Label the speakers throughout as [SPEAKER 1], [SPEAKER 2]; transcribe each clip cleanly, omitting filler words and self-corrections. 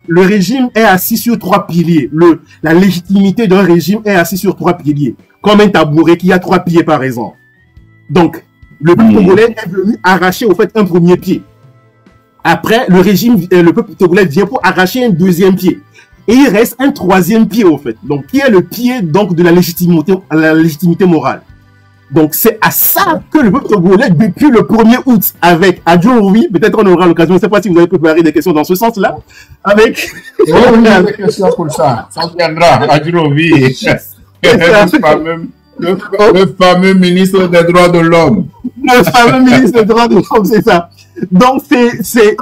[SPEAKER 1] le régime est assis sur trois piliers. La légitimité d'un régime est assise sur trois piliers. Comme un tabouret qui a trois pieds, par exemple. Donc, le peuple togolais est venu arracher, au fait, un premier pied. Après, le peuple togolais vient pour arracher un deuxième pied. Et il reste un troisième pied, au fait. Donc, qui est le pied, donc, de la légitimité morale. Donc, c'est à ça que le peuple togolais, depuis le 1er août, avec Adjo-Rouvi, peut-être on aura l'occasion, je ne sais pas si vous avez préparé des questions dans ce sens-là, avec...
[SPEAKER 2] Oh, il y a des questions pour ça. Ça viendra, Adjo-Rouvi. Le fameux ministre des droits de l'homme.
[SPEAKER 1] Le fameux ministre des droits de l'homme, c'est ça. Donc, c'est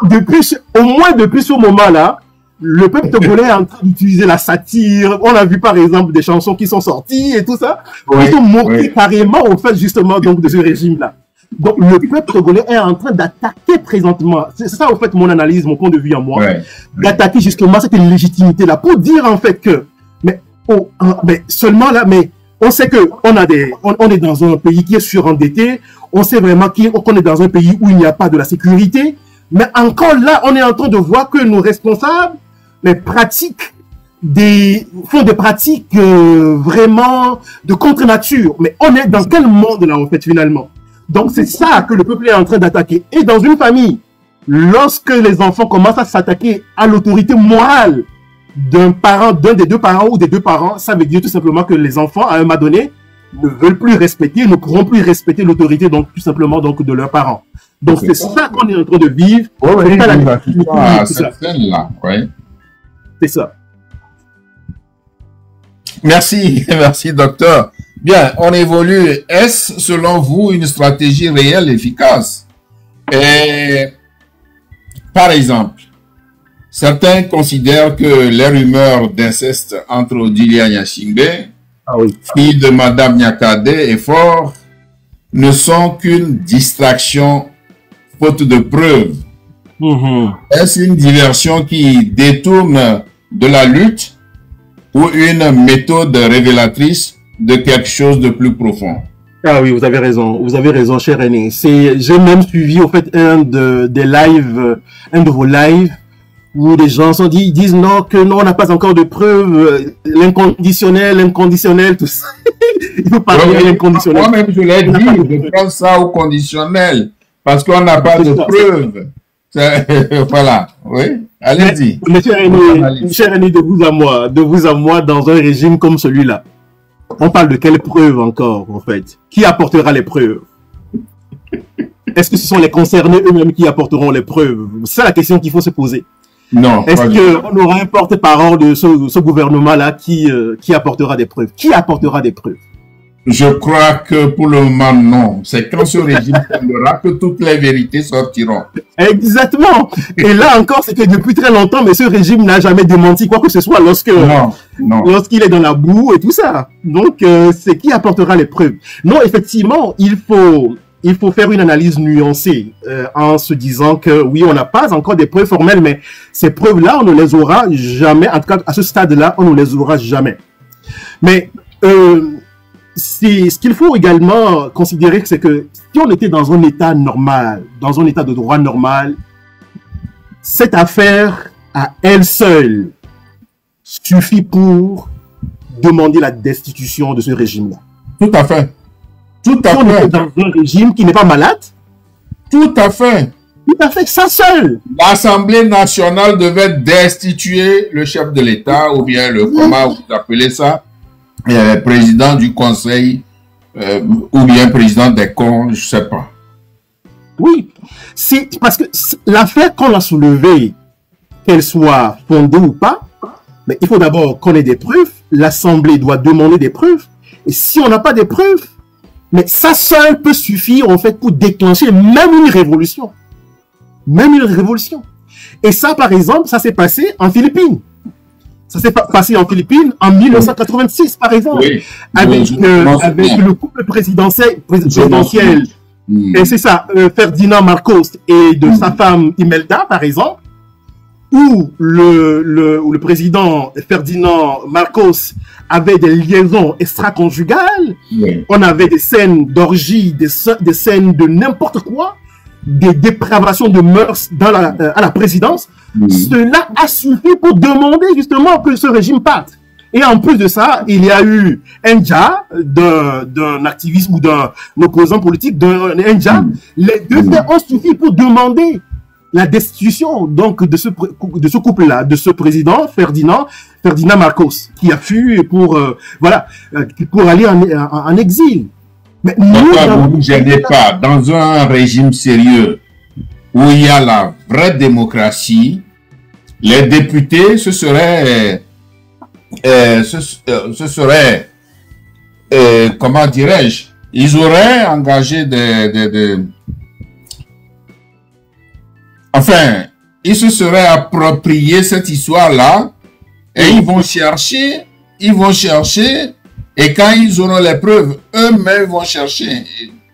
[SPEAKER 1] au moins depuis ce moment-là, le peuple togolais est en train d'utiliser la satire. On a vu par exemple des chansons qui sont sorties et tout ça. Ils sont moqués carrément au fait justement donc de ce régime-là. Donc le peuple togolais est en train d'attaquer présentement. C'est ça au fait mon analyse, mon point de vue à moi, d'attaquer justement cette légitimité-là pour dire en fait que mais seulement là, mais on sait que on est dans un pays qui est surendetté. On sait vraiment qu'on est dans un pays où il n'y a pas de la sécurité. Mais encore là, on est en train de voir que nos responsables font des pratiques vraiment de contre-nature. Mais on est dans quel monde là en fait finalement? Donc c'est ça que le peuple est en train d'attaquer. Et dans une famille, lorsque les enfants commencent à s'attaquer à l'autorité morale d'un des deux parents ou des deux parents, ça veut dire tout simplement que les enfants à un moment donné ne veulent plus respecter, ne pourront plus respecter l'autorité donc tout simplement donc de leurs parents. Donc c'est ça qu'on est en train de vivre. C'est ça.
[SPEAKER 2] Merci, merci docteur. Bien, on évolue. Est-ce selon vous une stratégie réelle efficace? Et par exemple, certains considèrent que les rumeurs d'inceste entre Odilia Nyashingbe, fille de Madame Nyakade et Fort, ne sont qu'une distraction faute de preuves. Est-ce une diversion qui détourne de la lutte ou une méthode révélatrice de quelque chose de plus profond?
[SPEAKER 1] Ah oui, vous avez raison, cher René. J'ai même suivi au fait un de vos lives où les gens disent non, on n'a pas encore de preuves, l'inconditionnel, tout ça. Il faut parler de l'inconditionnel.
[SPEAKER 2] Moi-même, je l'ai dit, je prends ça au conditionnel, parce qu'on n'a pas de preuves. Voilà, oui, allez-y.
[SPEAKER 1] Cher René, de vous à moi, dans un régime comme celui-là, on parle de quelles preuves encore, en fait? Qui apportera les preuves? Est-ce que ce sont les concernés eux-mêmes qui apporteront les preuves? C'est la question qu'il faut se poser.
[SPEAKER 2] Non.
[SPEAKER 1] Est-ce qu'on aura un porte-parole de ce gouvernement-là qui apportera des preuves? Qui apportera des preuves?
[SPEAKER 2] Je crois que pour le moment, non. C'est quand ce régime tombera que toutes les vérités sortiront.
[SPEAKER 1] Exactement. Et là encore, c'est que depuis très longtemps, mais ce régime n'a jamais démenti quoi que ce soit lorsqu'il est dans la boue et tout ça. Donc, c'est qui apportera les preuves? Non, effectivement, il faut faire une analyse nuancée en se disant que oui, on n'a pas encore des preuves formelles, mais ces preuves-là, on ne les aura jamais. En tout cas, à ce stade-là, on ne les aura jamais. Mais ce qu'il faut également considérer, c'est que si on était dans un état normal, dans un état de droit normal, cette affaire à elle seule suffit pour demander la destitution de ce régime-là.
[SPEAKER 2] Tout à fait. Tout à fait.
[SPEAKER 1] On est dans un régime qui n'est pas malade.
[SPEAKER 2] Tout à fait.
[SPEAKER 1] Tout à fait, ça seul.
[SPEAKER 2] L'Assemblée nationale devait destituer le chef de l'État, ou bien comment vous appelez ça, président du conseil, ou bien président des cons, je ne sais pas.
[SPEAKER 1] Oui, c'est parce que l'affaire qu'on a soulevée, qu'elle soit fondée ou pas, mais il faut d'abord qu'on ait des preuves. L'Assemblée doit demander des preuves. Et si on n'a pas des preuves, mais ça seul peut suffire en fait pour déclencher même une révolution. Même une révolution. Et ça, par exemple, ça s'est passé en Philippines. Ça s'est passé en Philippines en 1986, par exemple, oui. avec le couple présidentiel, et c'est ça, Ferdinand Marcos et de sa femme Imelda, par exemple, où le président Ferdinand Marcos avait des liaisons extra-conjugales, oui. On avait des scènes d'orgie, des scènes de n'importe quoi, des dépravations de mœurs à la présidence. cela a suffi pour demander justement que ce régime parte. Et en plus de ça, il y a eu un Ndja, d'un activiste ou d'un opposant politique, d'un Ndja. Les deux faits ont suffi pour demander la destitution donc de ce couple-là, de ce président Ferdinand Marcos, qui a fui pour pour aller en exil. Mais
[SPEAKER 2] vous ne gênez pas dans un régime sérieux où il y a la vraie démocratie. Les députés, ce serait comment dirais-je, ils auraient engagé enfin, ils se seraient approprié cette histoire-là et ils vont chercher, et quand ils auront les preuves, eux-mêmes vont chercher.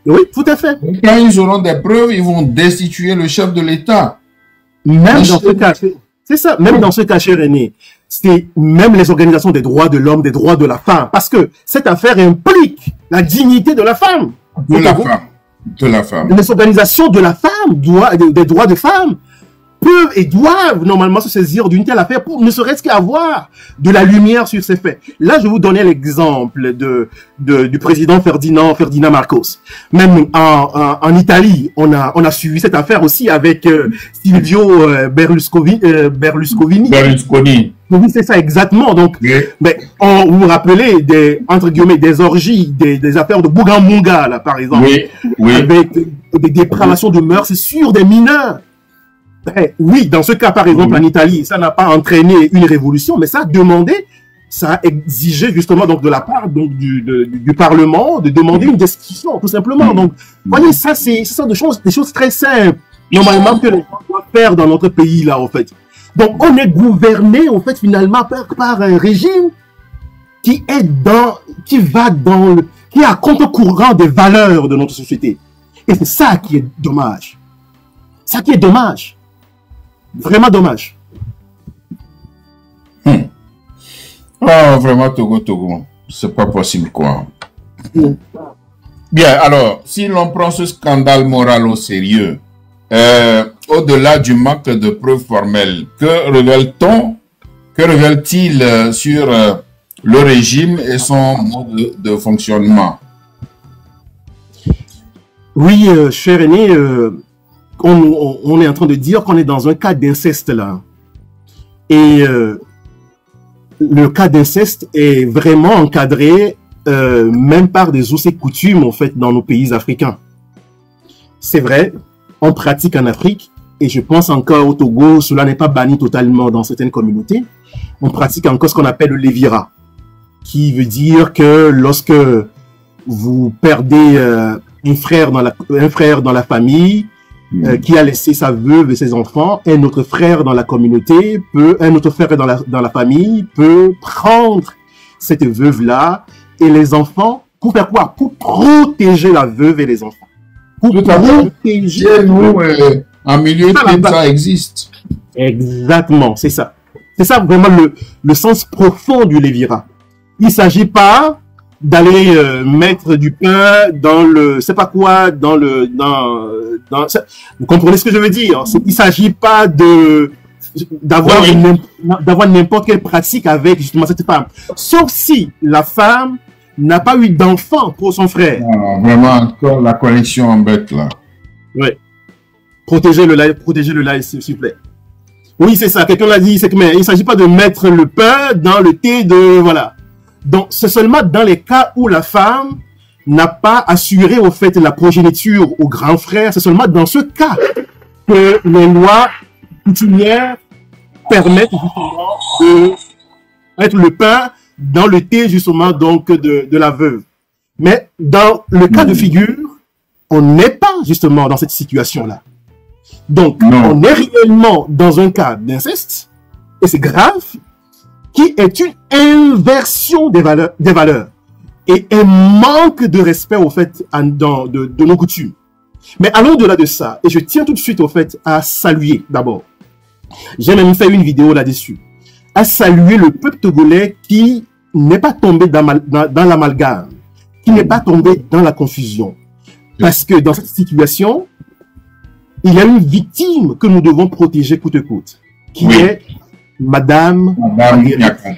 [SPEAKER 1] Oui, tout à fait.
[SPEAKER 2] Et quand ils auront des preuves, ils vont destituer le chef de l'État.
[SPEAKER 1] Même dans ce cas, c'est ça, même dans ce cas, cher René, c'est même les organisations des droits de l'homme, des droits de la femme, parce que cette affaire implique la dignité de la femme.
[SPEAKER 2] De la femme.
[SPEAKER 1] Les organisations de la femme, des droits de femmes, peuvent et doivent normalement se saisir d'une telle affaire pour ne serait-ce qu'avoir de la lumière sur ces faits. Là, je vous donnais l'exemple du président Ferdinand Marcos. Même en Italie, on a suivi cette affaire aussi avec Silvio Berlusconi. Oui, c'est ça exactement. Donc, mais vous vous rappelez entre guillemets des orgies, des affaires de Bougambounga là, par exemple, avec des dépravations de mœurs sur des mineurs. Oui, dans ce cas, par exemple, en Italie, ça n'a pas entraîné une révolution, mais ça a demandé, ça a exigé justement donc de la part donc du Parlement de demander une destitution, tout simplement. Donc, voyez, ça c'est des choses très simples, normalement que les gens doivent faire dans notre pays là, en fait. Donc, on est gouverné, en fait, finalement, par un régime qui est qui est à contre-courant des valeurs de notre société. Et c'est ça qui est dommage. Ça qui est dommage. Vraiment dommage.
[SPEAKER 2] Oh, vraiment, Togo. C'est pas possible, quoi. Bien, alors, si l'on prend ce scandale moral au sérieux, au-delà du manque de preuves formelles, que révèle-t-il sur le régime et son mode de fonctionnement?
[SPEAKER 1] Oui, cher Aîné, on est en train de dire qu'on est dans un cas d'inceste là. Et le cas d'inceste est vraiment encadré même par des us et coutumes en fait dans nos pays africains. C'est vrai, on pratique en Afrique et je pense encore au Togo, cela n'est pas banni totalement dans certaines communautés. On pratique encore ce qu'on appelle le lévira, qui veut dire que lorsque vous perdez un frère dans la famille, qui a laissé sa veuve et ses enfants, un autre frère dans la communauté un autre frère dans la famille peut prendre cette veuve-là et les enfants pour faire quoi? Pour protéger la veuve et les enfants. Pour protéger.
[SPEAKER 2] En milieu ça existe.
[SPEAKER 1] Exactement, c'est ça. C'est ça vraiment le sens profond du lévira. Il ne s'agit pas d'aller mettre du pain dans c'est pas quoi, vous comprenez ce que je veux dire? Il s'agit pas d'avoir n'importe quelle pratique avec justement cette femme. Sauf si la femme n'a pas eu d'enfant pour son frère.
[SPEAKER 2] Non, vraiment, encore la connexion en bête là.
[SPEAKER 1] Oui. Protégez le lait, s'il vous plaît. Oui, c'est ça. Quelqu'un l'a dit, c'est que mais il ne s'agit pas de mettre le pain dans le thé voilà. Donc, c'est seulement dans les cas où la femme n'a pas assuré, au fait, la progéniture au grand frère. C'est seulement dans ce cas que les lois coutumières permettent justement de mettre le pain dans le thé, justement, donc, de la veuve. Mais dans le cas de figure, on n'est pas, justement, dans cette situation-là. Donc, on est réellement dans un cas d'inceste, et c'est grave, qui est une inversion des valeurs et un manque de respect au fait de nos coutumes. Mais allons au-delà de ça, et je tiens tout de suite au fait à saluer d'abord. J'ai même fait une vidéo là-dessus, à saluer le peuple togolais qui n'est pas tombé dans l'amalgame, qui n'est pas tombé dans la confusion. Parce que dans cette situation, il y a une victime que nous devons protéger coûte que coûte. qui est Madame
[SPEAKER 2] Nyakare.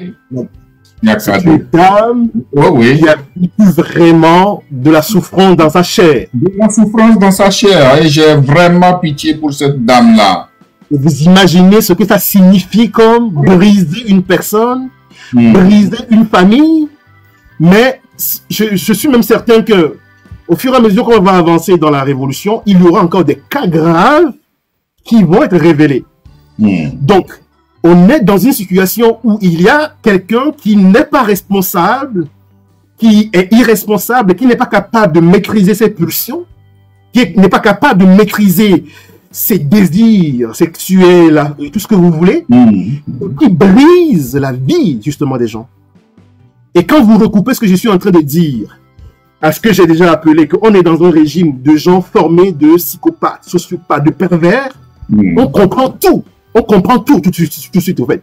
[SPEAKER 1] C'est une dame qui a vécu vraiment de la souffrance dans sa chair.
[SPEAKER 2] De la souffrance dans sa chair. Et j'ai vraiment pitié pour cette dame-là.
[SPEAKER 1] Vous imaginez ce que ça signifie comme briser une personne, briser une famille. Mais je suis même certain que au fur et à mesure qu'on va avancer dans la révolution, il y aura encore des cas graves qui vont être révélés. Donc, on est dans une situation où il y a quelqu'un qui n'est pas responsable, qui est irresponsable, qui n'est pas capable de maîtriser ses pulsions, qui n'est pas capable de maîtriser ses désirs sexuels, tout ce que vous voulez, qui brise la vie, justement, des gens. Et quand vous recoupez ce que je suis en train de dire à ce que j'ai déjà appelé, qu'on est dans un régime de gens formés de psychopathes, sociopathes, de pervers, on comprend tout. On comprend tout de suite, au fait.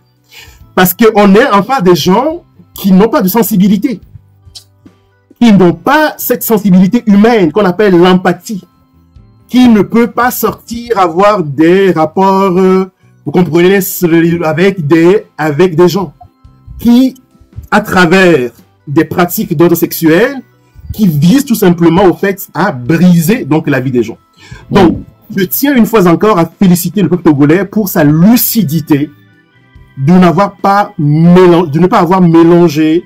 [SPEAKER 1] Parce qu'on est en face des gens qui n'ont pas de sensibilité. Qui n'ont pas cette sensibilité humaine qu'on appelle l'empathie. Qui ne peut pas sortir, avoir des rapports, vous comprenez, avec des gens. Qui, à travers des pratiques d'ordre sexuel, qui visent tout simplement, au fait, à briser donc la vie des gens. Donc, je tiens une fois encore à féliciter le peuple togolais pour sa lucidité de ne pas avoir mélangé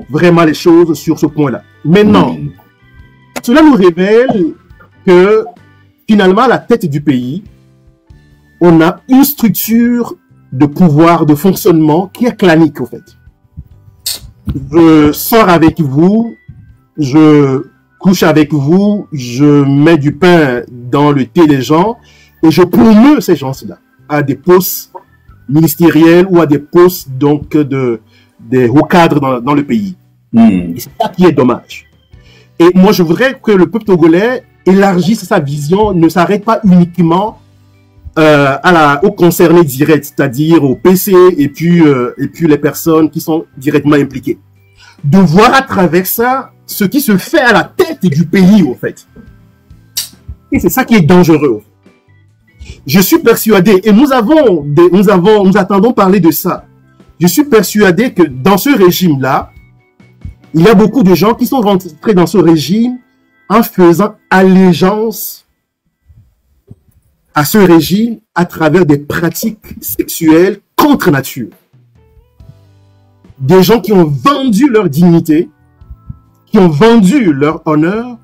[SPEAKER 1] vraiment les choses sur ce point-là. Maintenant, cela nous révèle que finalement, à la tête du pays, on a une structure de pouvoir, de fonctionnement qui est clanique, en fait. Je sors avec vous, je couche avec vous, je mets du pain dans le thé des gens et je promeus ces gens-là à des postes ministériels ou à des postes donc des hauts cadres dans le pays. Et c'est ça qui est dommage. Et moi, je voudrais que le peuple togolais élargisse sa vision, ne s'arrête pas uniquement aux concernés directs, c'est-à-dire au PC et puis les personnes qui sont directement impliquées. De voir à travers ça ce qui se fait à la tête du pays, en fait. Et c'est ça qui est dangereux. Je suis persuadé, et nous attendons parler de ça. Je suis persuadé que dans ce régime-là, il y a beaucoup de gens qui sont rentrés dans ce régime en faisant allégeance à ce régime à travers des pratiques sexuelles contre nature. Des gens qui ont vendu leur dignité, qui ont vendu leur honneur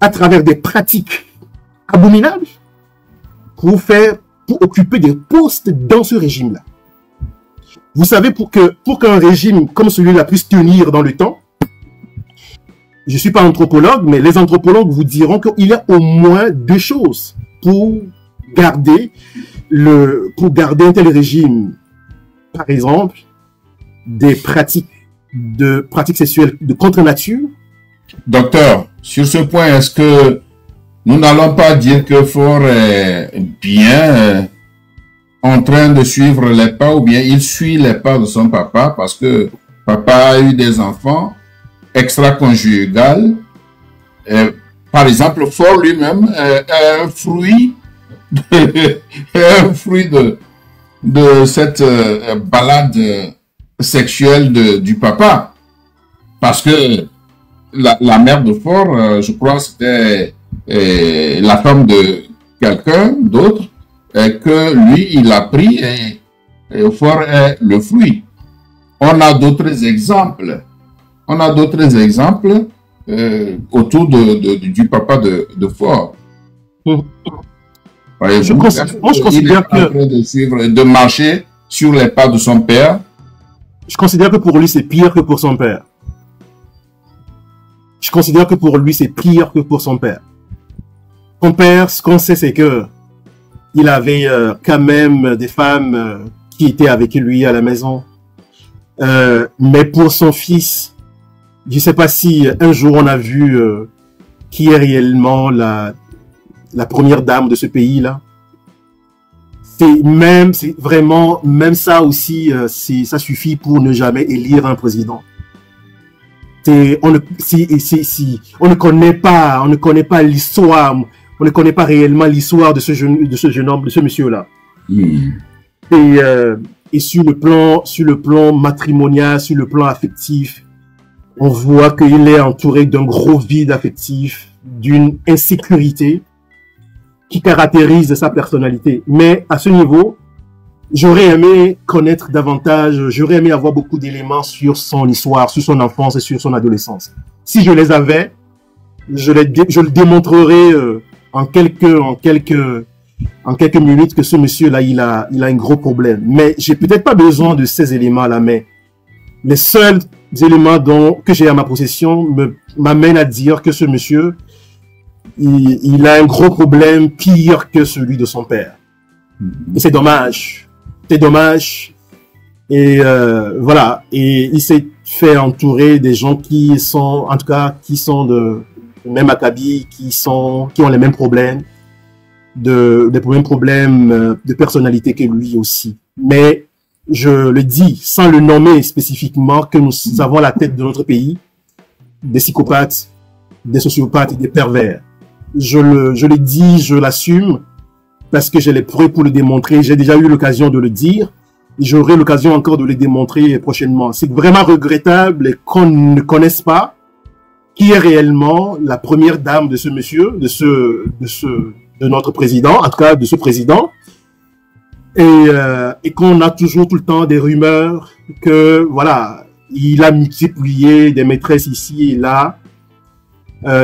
[SPEAKER 1] à travers des pratiques abominables pour occuper des postes dans ce régime-là. Vous savez, pour qu'un régime comme celui-là puisse tenir dans le temps, je ne suis pas anthropologue, mais les anthropologues vous diront qu'il y a au moins deux choses pour garder un tel régime. Par exemple, des pratiques sexuelles de contre-nature.
[SPEAKER 2] Docteur, sur ce point, est-ce que nous n'allons pas dire que Faure est bien en train de suivre les pas, ou bien il suit les pas de son papa, parce que papa a eu des enfants extra-conjugales. Par exemple, Faure lui-même est un fruit de cette balade sexuelle du papa. Parce que la mère de Faure, je crois, c'était la femme de quelqu'un d'autre, que lui, il a pris et Faure est le fruit. On a d'autres exemples. Autour du papa de Faure.
[SPEAKER 1] Je considère que
[SPEAKER 2] de marcher sur les pas de son père.
[SPEAKER 1] Je considère que pour lui, c'est pire que pour son père. Son père, ce qu'on sait, c'est que il avait quand même des femmes qui étaient avec lui à la maison. Mais pour son fils, je ne sais pas si un jour on a vu qui est réellement la première dame de ce pays-là. C'est vraiment, même ça aussi, ça suffit pour ne jamais élire un président. On ne connaît pas l'histoire, on ne connaît pas réellement l'histoire de ce jeune homme, de ce monsieur-là. Et sur le plan matrimonial, sur le plan affectif, on voit qu'il est entouré d'un gros vide affectif, d'une insécurité qui caractérise sa personnalité. Mais à ce niveau, j'aurais aimé connaître davantage, j'aurais aimé avoir beaucoup d'éléments sur son histoire, sur son enfance et sur son adolescence. Si je les avais, je le démontrerai en quelques minutes que ce monsieur-là, il a un gros problème. Mais j'ai peut-être pas besoin de ces éléments-là, mais les seuls éléments que j'ai à ma possession m'amènent à dire que ce monsieur, il a un gros problème pire que celui de son père. Et c'est dommage. C'est dommage. Et voilà. Et il s'est fait entourer des gens qui sont, en tout cas, qui sont de même acabit, qui ont les mêmes problèmes, des mêmes problèmes de personnalité que lui aussi. Mais je le dis sans le nommer spécifiquement que nous avons à la tête de notre pays des psychopathes, des sociopathes et des pervers. Je le dis, je l'assume parce que j'ai les preuves pour le démontrer. J'ai déjà eu l'occasion de le dire. J'aurai l'occasion encore de le démontrer prochainement. C'est vraiment regrettable qu'on ne connaisse pas qui est réellement la première dame de ce monsieur, de notre président, en tout cas de ce président, et qu'on a toujours tout le temps des rumeurs que voilà, il a multiplié des maîtresses ici et là.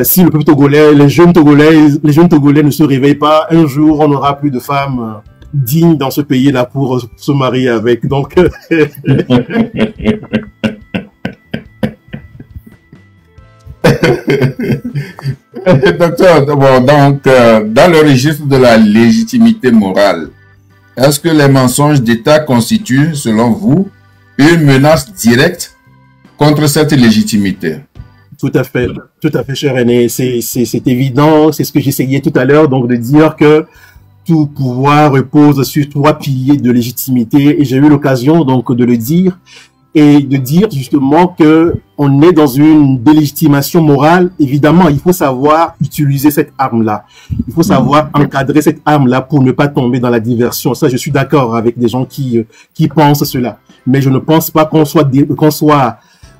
[SPEAKER 1] Si le peuple togolais, les jeunes togolais ne se réveillent pas, un jour on n'aura plus de femmes dignes dans ce pays-là pour se marier avec. Donc
[SPEAKER 2] Docteur, bon, donc, dans le registre de la légitimité morale, est-ce que les mensonges d'État constituent, selon vous, une menace directe contre cette légitimité?
[SPEAKER 1] Tout à fait, cher René. C'est évident, c'est ce que j'essayais tout à l'heure, donc de dire que tout pouvoir repose sur 3 piliers de légitimité, et j'ai eu l'occasion donc de le dire. Et de dire justement que on est dans une délégitimation morale. Évidemment, il faut savoir utiliser cette arme-là. Il faut savoir encadrer cette arme-là pour ne pas tomber dans la diversion. Ça, je suis d'accord avec des gens qui pensent cela. Mais je ne pense pas qu'on soit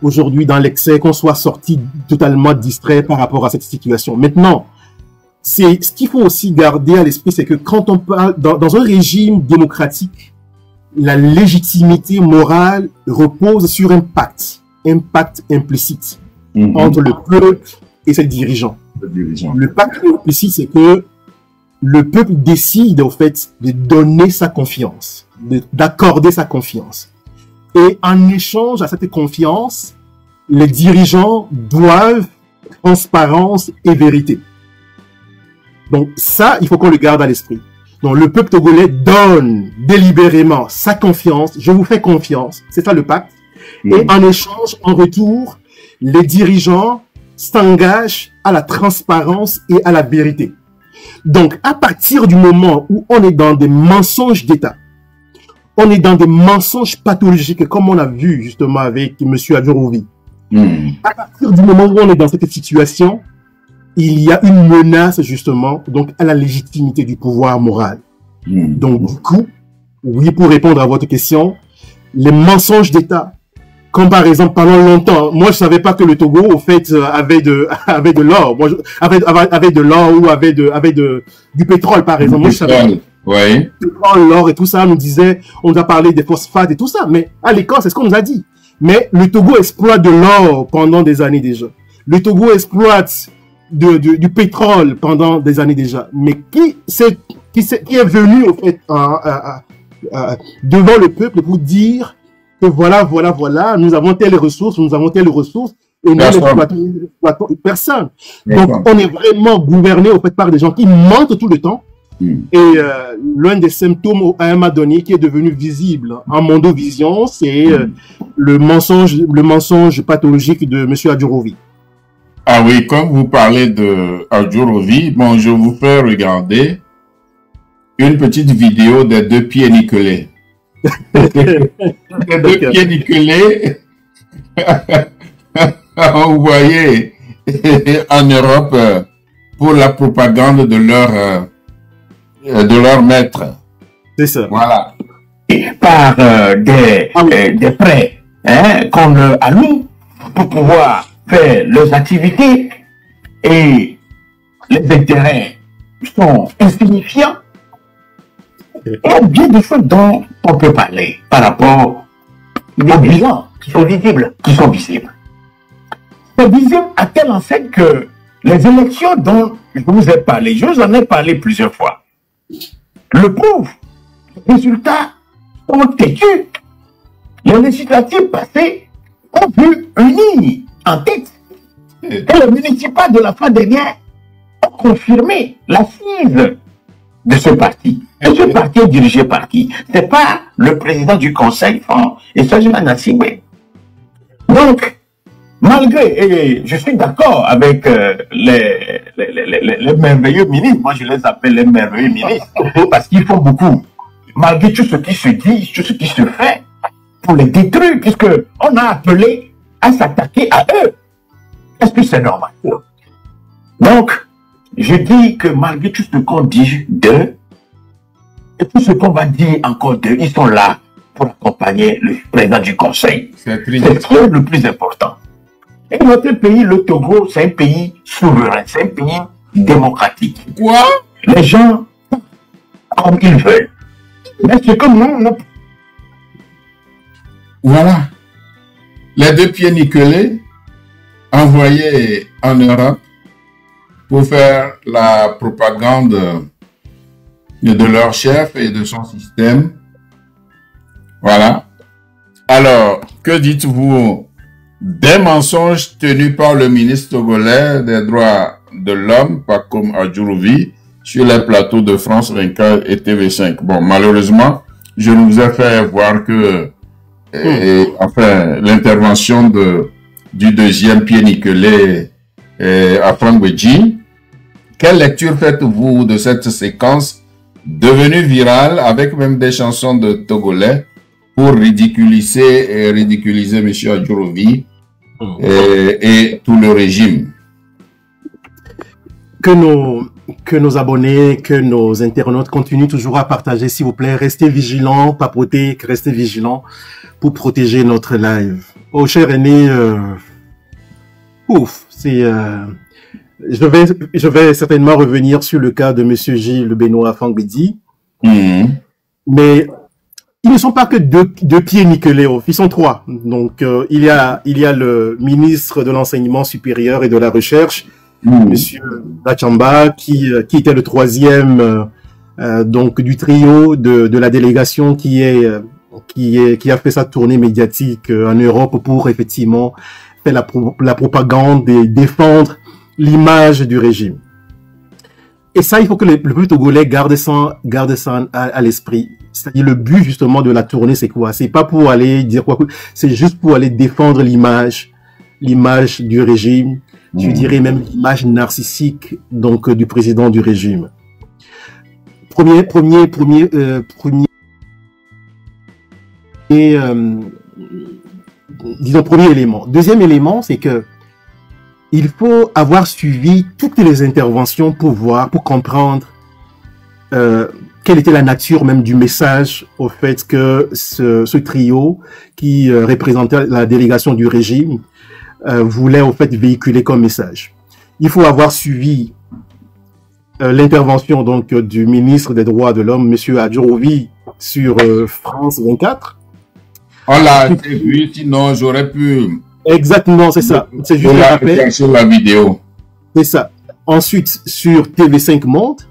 [SPEAKER 1] aujourd'hui dans l'excès, qu'on soit sorti totalement distrait par rapport à cette situation. Maintenant, ce qu'il faut aussi garder à l'esprit, c'est que quand on parle dans un régime démocratique, la légitimité morale repose sur un pacte implicite entre le peuple et ses dirigeants. Le pacte implicite, c'est que le peuple décide, au fait, de donner sa confiance, d'accorder sa confiance. Et en échange à cette confiance, les dirigeants doivent transparence et vérité. Donc ça, il faut qu'on le garde à l'esprit. Donc le peuple togolais donne délibérément sa confiance. Je vous fais confiance. C'est ça le pacte. Et en échange, en retour, les dirigeants s'engagent à la transparence et à la vérité. Donc à partir du moment où on est dans des mensonges d'État, on est dans des mensonges pathologiques, comme on a vu justement avec M. Adjorovi. À partir du moment où on est dans cette situation, il y a une menace justement donc à la légitimité du pouvoir moral. Donc du coup, oui, pour répondre à votre question, les mensonges d'État, comme par exemple pendant longtemps, moi je savais pas que le Togo au fait avait de l'or, avait de l'or ou avait du pétrole par exemple. Moi je savais.
[SPEAKER 2] Oui.
[SPEAKER 1] L'or et tout ça, on nous a parlé des phosphates et tout ça, mais à l'école c'est ce qu'on nous a dit. Mais le Togo exploite de l'or pendant des années déjà. Le Togo exploite du pétrole pendant des années déjà. Mais qui est venu, au fait, devant le peuple pour dire que voilà, nous avons telle ressource, et nous n'exploitons personne. Donc, on est vraiment gouverné, au fait, par des gens qui mentent tout le temps. Et l'un des symptômes à un moment donné qui est devenu visible en mondovision, c'est le mensonge pathologique de M. Adjorovi.
[SPEAKER 2] Ah oui, comme vous parlez de Adjorovi, bon, je vous fais regarder une petite vidéo des 2 pieds nickelés. Les 2 pieds nickelés, envoyés en Europe pour la propagande de leur maître.
[SPEAKER 1] C'est ça.
[SPEAKER 2] Voilà.
[SPEAKER 3] par
[SPEAKER 1] Ah oui.
[SPEAKER 3] des prêts qu'on alloue pour pouvoir faire leurs activités et les intérêts sont insignifiants. Il y a bien des choses dont on peut parler par rapport aux bilans qui sont visibles, C'est visible à telle enseigne que les élections dont je vous ai parlé, je vous en ai parlé plusieurs fois, le prouvent. Les résultats sont têtus. Les législatives passées ont vu unis en tête. Et les municipales de la fin dernière ont confirmé l'assise de ce parti. Et ce parti est dirigé par qui? C'est pas le président du conseil, et Sajima Nassibé. Donc, malgré, et je suis d'accord avec les merveilleux ministres, moi je les appelle les merveilleux ministres, parce qu'ils font beaucoup, malgré tout ce qui se dit, tout ce qui se fait, pour les détruire, puisqu'on a appelé à s'attaquer à eux. Est-ce que c'est normal? Donc, je dis que malgré tout ce qu'on dit d'eux, et tout ce qu'on va dire encore d'eux, ils sont là pour accompagner le président du conseil. C'est ce qui est le plus important. Et notre pays, le Togo, c'est un pays souverain, c'est un pays démocratique.
[SPEAKER 2] Quoi?
[SPEAKER 3] Les gens font comme ils veulent. Mais c'est comme nous.
[SPEAKER 2] Voilà. Les deux pieds nickelés envoyés en Europe pour faire la propagande de leur chef et de son système. Voilà. Alors, que dites-vous des mensonges tenus par le ministre togolais des droits de l'homme, Pacome Adjouroubi, sur les plateaux de France 24 et TV5? Bon, malheureusement, je vous ai fait voir que enfin, l'intervention du deuxième pied nickelé à Franck Bedji. Quelle lecture faites-vous de cette séquence devenue virale avec même des chansons de Togolais pour ridiculiser M. Adjouroubi et tout le régime?
[SPEAKER 1] Que nos abonnés, que nos internautes continuent toujours à partager, s'il vous plaît. Restez vigilants, papotez, restez vigilants pour protéger notre live. Oh, cher aîné, je vais certainement revenir sur le cas de Monsieur Gilles Benoît Franck Bedji. Mais ils ne sont pas que deux pieds nickelés, ils sont trois. Donc, il y a le ministre de l'Enseignement supérieur et de la Recherche, Monsieur Bachamba, qui était le troisième donc du trio de la délégation qui a fait sa tournée médiatique en Europe pour effectivement faire la propagande et défendre l'image du régime. Et ça, il faut que le peuple togolais garde ça à l'esprit. C'est-à-dire le but justement de la tournée, c'est quoi? C'est pas pour aller dire quoi, c'est juste pour aller défendre l'image du régime. Je dirais même l'image narcissique donc du président du régime. Premier élément. Deuxième élément, c'est que il faut avoir suivi toutes les interventions pour comprendre quelle était la nature même du message au fait que ce trio qui représentait la délégation du régime voulait au fait véhiculer comme message. Il faut avoir suivi l'intervention donc du ministre des Droits de l'Homme, Monsieur Adjouroubi, sur France 24.
[SPEAKER 2] On l'a vu, sinon j'aurais pu...
[SPEAKER 1] Exactement, c'est ça. C'est juste un rappel.
[SPEAKER 2] Sur la vidéo.
[SPEAKER 1] C'est ça. Ensuite, sur TV5 Monde.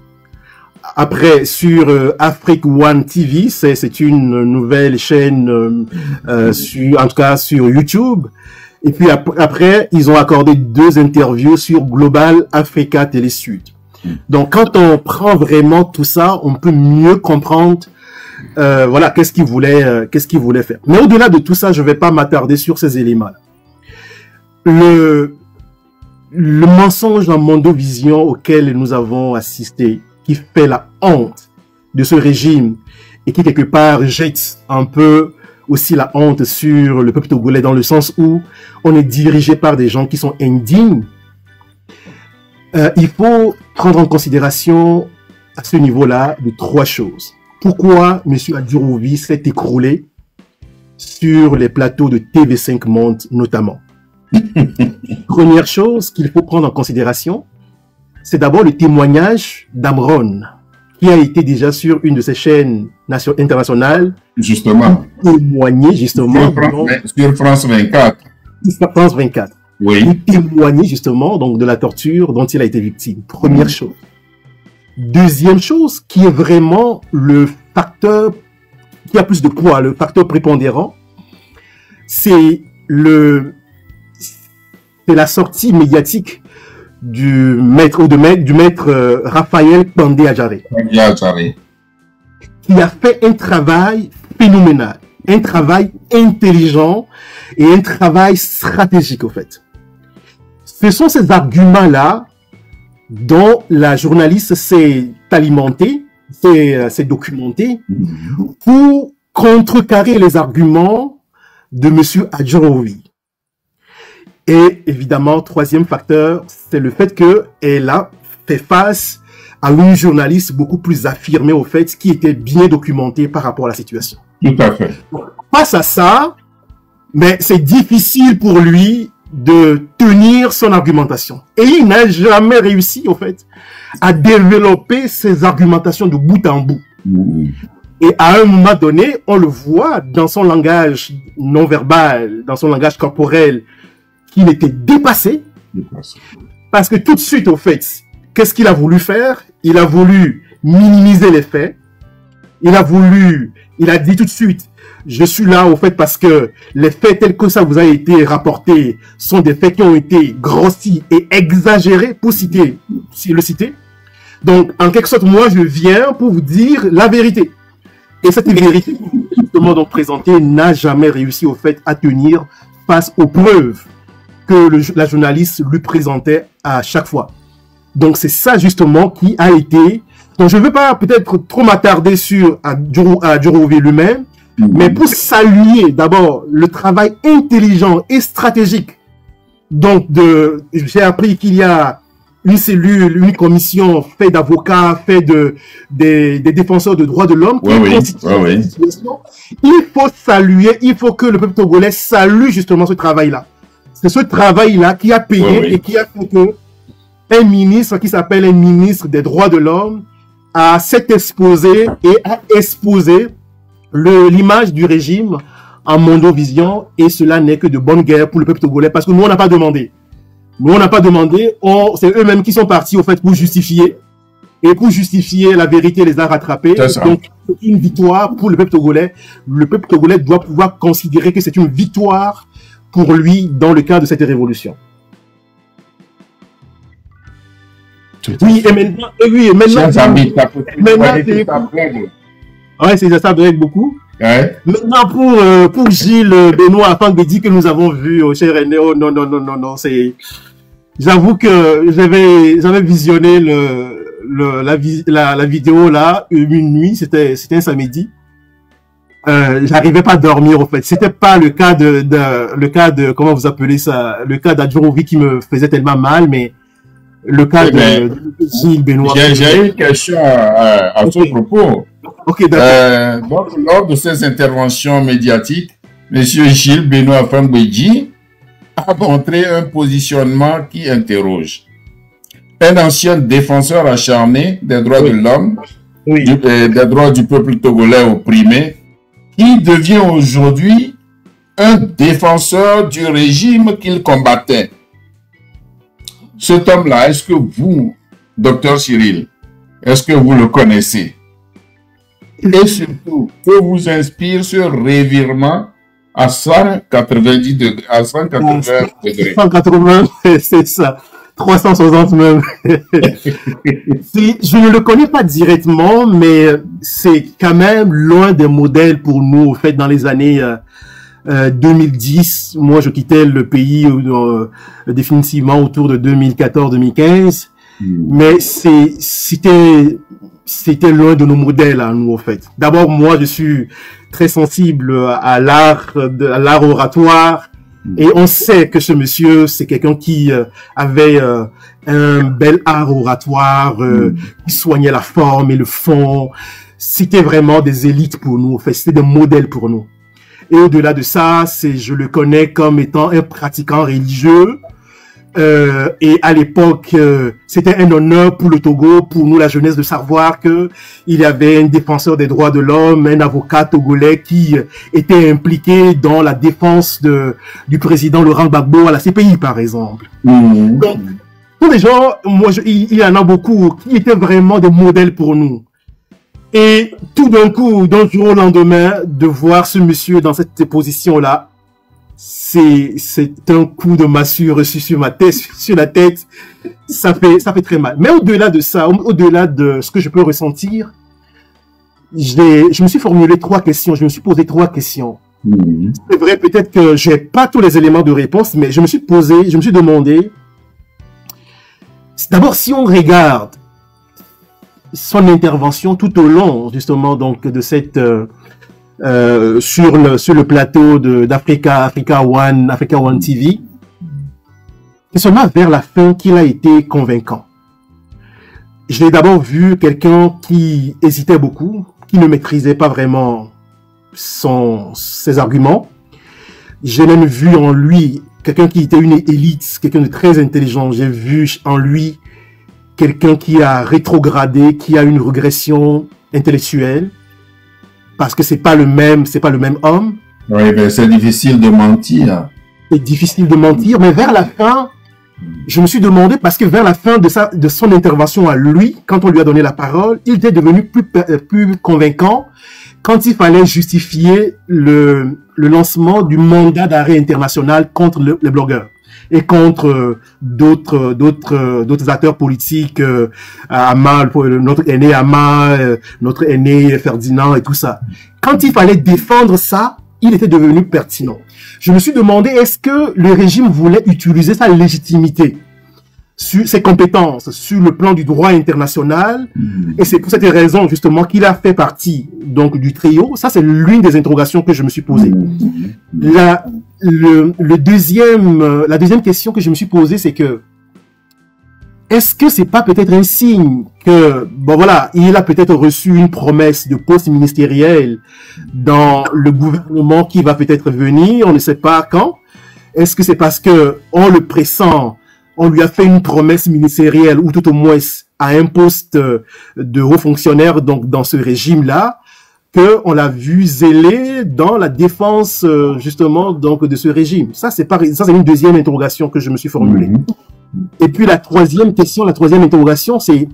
[SPEAKER 1] Après, sur Afrique One TV, c'est une nouvelle chaîne, en tout cas sur YouTube. Et puis après, ils ont accordé 2 interviews sur Global Africa Télé Sud. Donc, quand on prend vraiment tout ça, on peut mieux comprendre, voilà, qu'est-ce qu'ils voulaient faire. Mais au-delà de tout ça, je vais pas m'attarder sur ces éléments-là. Le mensonge en mondovision auquel nous avons assisté, qui fait la honte de ce régime et qui quelque part jette un peu aussi la honte sur le peuple togolais dans le sens où on est dirigé par des gens qui sont indignes. Il faut prendre en considération à ce niveau-là de 3 choses. pourquoi M. Adjurovi s'est écroulé sur les plateaux de TV5 Monde notamment. Première chose qu'il faut prendre en considération, c'est d'abord le témoignage d'Amron, qui a été déjà sur une de ces chaînes internationales.
[SPEAKER 2] Justement.
[SPEAKER 1] Témoigné justement.
[SPEAKER 2] Sur France 24.
[SPEAKER 1] Sur France 24.
[SPEAKER 2] Oui.
[SPEAKER 1] Il témoignait justement donc de la torture dont il a été victime. Première chose. Deuxième chose, qui est vraiment le facteur qui a plus de poids, le facteur prépondérant, c'est la sortie médiatique du maître Raphaël Pandé Adjaré, qui a fait un travail phénoménal, un travail intelligent et un travail stratégique au fait. Ce sont ces arguments-là dont la journaliste s'est alimentée, s'est documentée pour contrecarrer les arguments de M. Adjurovi. Et évidemment, troisième facteur, c'est le fait qu'elle a fait face à une journaliste beaucoup plus affirmée au fait, qui était bien documentée par rapport à la situation.
[SPEAKER 2] Tout à fait.
[SPEAKER 1] Face à ça, mais c'est difficile pour lui de tenir son argumentation. Et il n'a jamais réussi, au fait, à développer ses argumentations de bout en bout. Et à un moment donné, on le voit dans son langage non-verbal, dans son langage corporel, qu'il était dépassé. Parce que tout de suite, au fait, qu'est-ce qu'il a voulu faire? Il a voulu minimiser les faits. Il a dit tout de suite, je suis là, au fait, parce que les faits tels que ça vous a été rapporté sont des faits qui ont été grossis et exagérés, pour le citer. Donc, en quelque sorte, moi, je viens pour vous dire la vérité. Et cette vérité, justement, donc présentée, n'a jamais réussi, au fait, à tenir face aux preuves que la journaliste lui présentait à chaque fois. Donc, c'est ça, justement, qui a été... Donc, je ne veux pas peut-être trop m'attarder sur Adjurovi lui-même, mais pour saluer d'abord le travail intelligent et stratégique. Donc, j'ai appris qu'il y a une cellule, une commission faite d'avocats, faite des défenseurs de droits de l'homme. Il faut saluer, il faut que le peuple togolais salue justement ce travail-là. C'est ce travail-là qui a payé et qui a fait que un ministre qui s'appelle un ministre des droits de l'homme s'est exposé et a exposé l'image du régime en mondovision, et cela n'est que de bonne guerre pour le peuple togolais, parce que nous on n'a pas demandé. Nous on n'a pas demandé, c'est eux-mêmes qui sont partis au fait pour justifier, et pour justifier la vérité les a rattrapés. Donc c'est une victoire pour le peuple togolais. Le peuple togolais doit pouvoir considérer que c'est une victoire pour lui dans le cadre de cette révolution. Oui, et maintenant, c'est ça, avec beaucoup. Ouais. Maintenant, pour Gilles Benoît, afin de dire que nous avons vu, cher René, non, j'avoue que j'avais visionné la vidéo là, une nuit, c'était un samedi. J'arrivais pas à dormir, en fait. C'était pas le cas de, comment vous appelez ça, le cas d'Adjurovi qui me faisait tellement mal, mais le cas de Gilles Benoît.
[SPEAKER 2] J'ai une question à ce propos.
[SPEAKER 1] Ok, d'accord.
[SPEAKER 2] Donc, lors de ces interventions médiatiques, M. Gilles Benoît Fambouedji a montré un positionnement qui interroge. Un ancien défenseur acharné des droits de l'homme, des droits du peuple togolais opprimé, qui devient aujourd'hui un défenseur du régime qu'il combattait. Cet homme-là, est-ce que vous, docteur Cyril, est-ce que vous le connaissez? Et surtout, que vous inspire ce revirement à 190 degrés, à 180 degrés?
[SPEAKER 1] 180, c'est ça. 360 même. Je ne le connais pas directement, mais c'est quand même loin des modèles pour nous, en fait, dans les années 2010. Moi, je quittais le pays définitivement autour de 2014-2015. Mais c'était l'un de nos modèles à nous, en fait. D'abord, moi, je suis très sensible à l'art oratoire. Et on sait que ce monsieur, c'est quelqu'un qui avait un bel art oratoire, qui soignait la forme et le fond. c'était vraiment des élites pour nous. En fait, c'était des modèles pour nous. Et au-delà de ça, je le connais comme étant un pratiquant religieux. Et à l'époque, c'était un honneur pour le Togo, pour nous la jeunesse, de savoir que il y avait un défenseur des droits de l'homme, un avocat togolais qui était impliqué dans la défense du président Laurent Gbagbo à la CPI, par exemple. Donc, tous les gens, il y en a beaucoup qui étaient vraiment des modèles pour nous. Et tout d'un coup, d'un jour au lendemain, de voir ce monsieur dans cette position-là, c'est un coup de massue reçu sur ma tête, sur la tête. Ça fait très mal. Mais au-delà de ça, au-delà de ce que je peux ressentir, je me suis formulé 3 questions. Je me suis posé 3 questions. C'est vrai, peut-être que j'ai pas tous les éléments de réponse, mais je me suis demandé, d'abord, si on regarde son intervention tout au long, justement, donc, de cette, sur le plateau d'Africa One TV, c'est seulement vers la fin qu'il a été convaincant. Je l'ai d'abord vu quelqu'un qui hésitait beaucoup, qui ne maîtrisait pas vraiment ses arguments. J'ai même vu en lui quelqu'un qui était une élite, quelqu'un de très intelligent. J'ai vu en lui quelqu'un qui a rétrogradé, qui a une régression intellectuelle. Parce que c'est pas le même homme.
[SPEAKER 2] Oui, mais c'est difficile de mentir.
[SPEAKER 1] C'est difficile de mentir, mais vers la fin, je me suis demandé, parce que vers la fin de son intervention à lui, quand on lui a donné la parole, il était devenu plus convaincant quand il fallait justifier le lancement du mandat d'arrêt international contre les blogueurs et contre d'autres acteurs politiques, notre aîné Ama, notre aîné Ferdinand et tout ça. Quand il fallait défendre ça, il était devenu pertinent. Je me suis demandé, est-ce que le régime voulait utiliser sa légitimité, sur ses compétences, sur le plan du droit international, et c'est pour cette raison, justement, qu'il a fait partie, donc, du trio. Ça, c'est l'une des interrogations que je me suis posée. La deuxième question que je me suis posée, c'est que, est-ce que c'est pas peut-être un signe que, bon voilà, il a peut-être reçu une promesse de poste ministériel dans le gouvernement qui va peut-être venir, on ne sait pas quand. Est-ce que c'est parce que on le pressent, on lui a fait une promesse ministérielle ou tout au moins à un poste de haut fonctionnaire donc dans ce régime-là, que on l'a vu zélé dans la défense justement donc de ce régime. Ça c'est une deuxième interrogation que je me suis formulée. Et puis la troisième interrogation, c'est,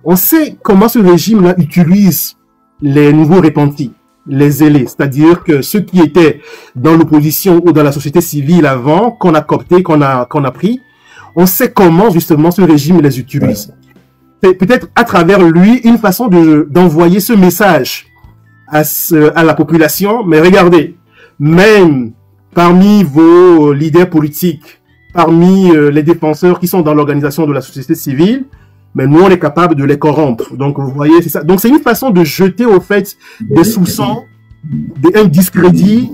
[SPEAKER 1] on sait comment ce régime-là utilise les nouveaux repentis, les zélés, c'est-à-dire que ceux qui étaient dans l'opposition ou dans la société civile avant, qu'on a coopté, qu'on a pris, on sait comment justement ce régime les utilise. C'est peut-être à travers lui une façon d'envoyer ce message à la population, mais regardez, même parmi vos leaders politiques, parmi les défenseurs qui sont dans l'organisation de la société civile, mais nous, on est capable de les corrompre. Donc, vous voyez, c'est ça. Donc, c'est une façon de jeter, au fait, des soupçons, un discrédit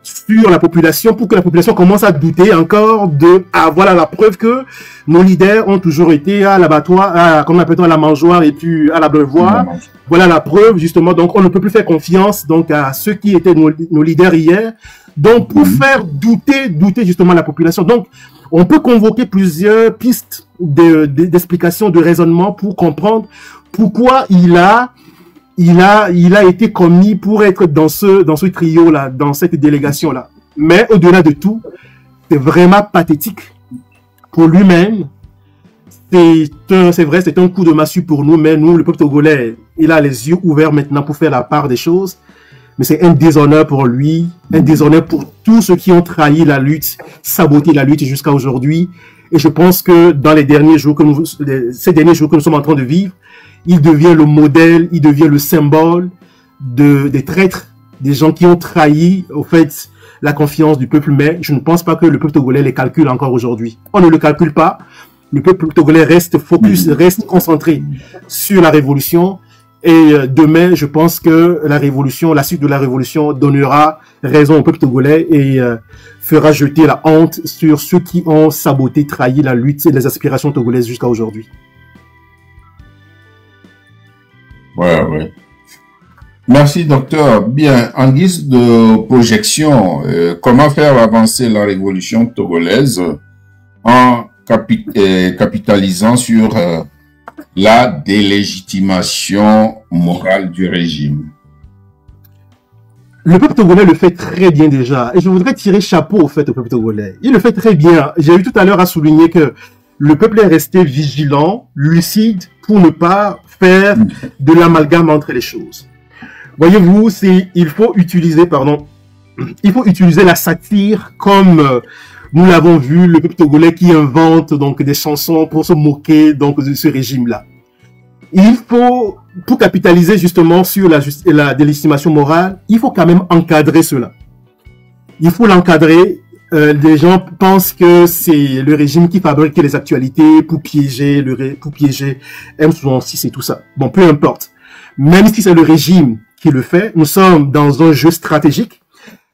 [SPEAKER 1] sur la population pour que la population commence à douter encore voilà la preuve que nos leaders ont toujours été à l'abattoir, comme on appelle à la mangeoire et puis à l'abreuvoir. Voilà la preuve, justement. Donc, on ne peut plus faire confiance, donc, à ceux qui étaient nos leaders hier. Donc, pour faire douter justement la population. Donc, on peut convoquer plusieurs pistes d'explication, de raisonnement pour comprendre pourquoi il a été commis pour être dans ce trio-là, dans cette délégation-là. Mais au-delà de tout, c'est vraiment pathétique pour lui-même. C'est vrai, c'est un coup de massue pour nous, mais nous, le peuple togolais, il a les yeux ouverts maintenant pour faire la part des choses. Mais c'est un déshonneur pour lui, un déshonneur pour tous ceux qui ont trahi la lutte, saboté la lutte jusqu'à aujourd'hui. Et je pense que dans ces derniers jours que nous sommes en train de vivre, il devient le modèle, il devient le symbole des traîtres, des gens qui ont trahi, au fait, la confiance du peuple. Mais je ne pense pas que le peuple togolais les calcule encore aujourd'hui. On ne le calcule pas. Le peuple togolais reste focus, reste concentré sur la révolution. Et demain, je pense que la suite de la révolution donnera raison au peuple togolais et fera jeter la honte sur ceux qui ont saboté, trahi la lutte et les aspirations togolaises jusqu'à aujourd'hui.
[SPEAKER 2] Ouais. Merci, docteur. Bien, en guise de projection, comment faire avancer la révolution togolaise en capitalisant sur la délégitimation morale du régime?
[SPEAKER 1] Le peuple togolais le fait très bien déjà. Et je voudrais tirer chapeau au fait au peuple togolais. Il le fait très bien. J'ai eu tout à l'heure à souligner que le peuple est resté vigilant, lucide, pour ne pas faire de l'amalgame entre les choses. Voyez-vous, il faut utiliser la satire comme nous l'avons vu, le peuple togolais qui invente donc des chansons pour se moquer donc de ce régime-là. Il faut, pour capitaliser justement sur la délégitimation morale, il faut quand même encadrer cela. Il faut l'encadrer. Les gens pensent que c'est le régime qui fabrique les actualités pour piéger M66 et tout ça. Bon, peu importe. Même si c'est le régime qui le fait, nous sommes dans un jeu stratégique.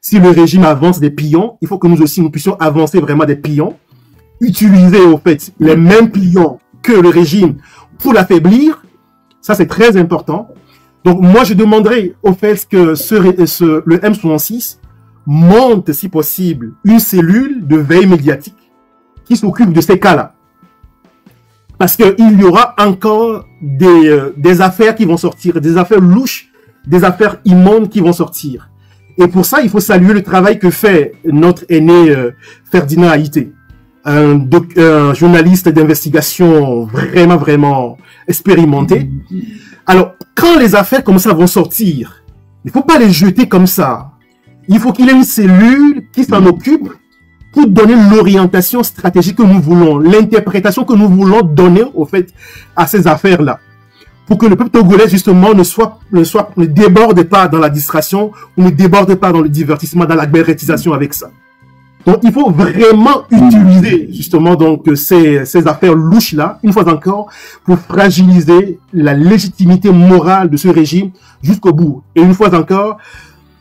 [SPEAKER 1] Si le régime avance des pions, il faut que nous aussi nous puissions avancer vraiment des pions, utiliser au fait les mêmes pions que le régime pour l'affaiblir. Ça, c'est très important. Donc, moi, je demanderais au fait que le M66 monte, si possible, une cellule de veille médiatique qui s'occupe de ces cas-là. Parce qu'il y aura encore des affaires qui vont sortir, des affaires louches, des affaires immondes qui vont sortir. Et pour ça, il faut saluer le travail que fait notre aîné Ferdinand Haïté, un journaliste d'investigation vraiment, vraiment expérimenté. Alors, quand les affaires comme ça vont sortir, il ne faut pas les jeter comme ça. Il faut qu'il y ait une cellule qui s'en occupe pour donner l'orientation stratégique que nous voulons, l'interprétation que nous voulons donner au fait à ces affaires-là. Pour que le peuple togolais, justement, ne déborde pas dans la distraction, ou ne déborde pas dans le divertissement, dans la bérétisation avec ça. Donc, il faut vraiment utiliser, justement, donc, ces affaires louches-là, une fois encore, pour fragiliser la légitimité morale de ce régime jusqu'au bout. Et une fois encore,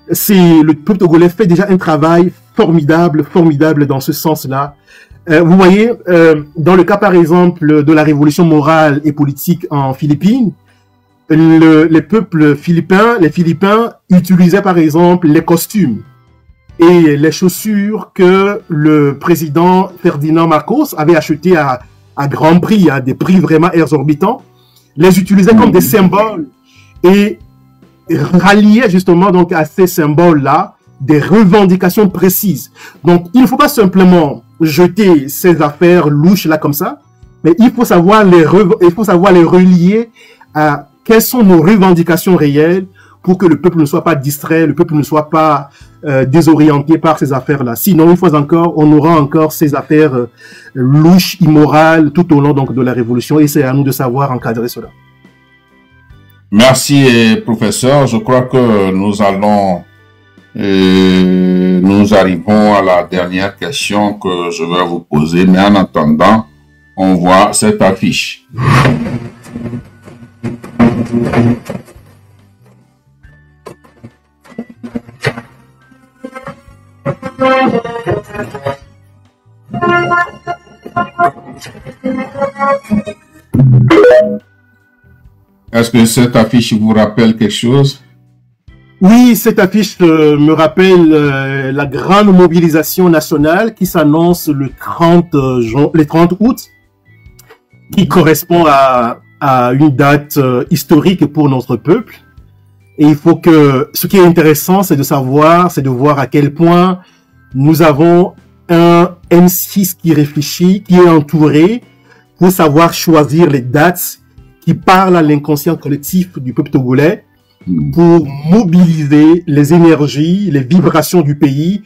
[SPEAKER 1] le peuple togolais fait déjà un travail formidable dans ce sens-là. Vous voyez, dans le cas, par exemple, de la révolution morale et politique en Philippines, les Philippins utilisaient, par exemple, les costumes et les chaussures que le président Ferdinand Marcos avait acheté à grand prix, à des prix vraiment exorbitants, les utilisaient comme des symboles et ralliaient justement donc à ces symboles-là des revendications précises. Donc, il ne faut pas simplement jeter ces affaires louches-là comme ça, mais il faut savoir les relier à quelles sont nos revendications réelles pour que le peuple ne soit pas distrait, le peuple ne soit pas désorienté par ces affaires-là. Sinon, une fois encore, on aura encore ces affaires louches, immorales, tout au long donc de la révolution, et c'est à nous de savoir encadrer cela.
[SPEAKER 2] Merci, professeur. Je crois que nous arrivons à la dernière question que je vais vous poser, mais en attendant, on voit cette affiche. Est-ce que cette affiche vous rappelle quelque chose?
[SPEAKER 1] Oui, cette affiche me rappelle la grande mobilisation nationale qui s'annonce le 30 août, qui correspond à une date historique pour notre peuple. Et il faut que, ce qui est intéressant, c'est de voir à quel point nous avons un M6 qui réfléchit, qui est entouré pour savoir choisir les dates qui parlent à l'inconscient collectif du peuple togolais pour mobiliser les énergies, les vibrations du pays,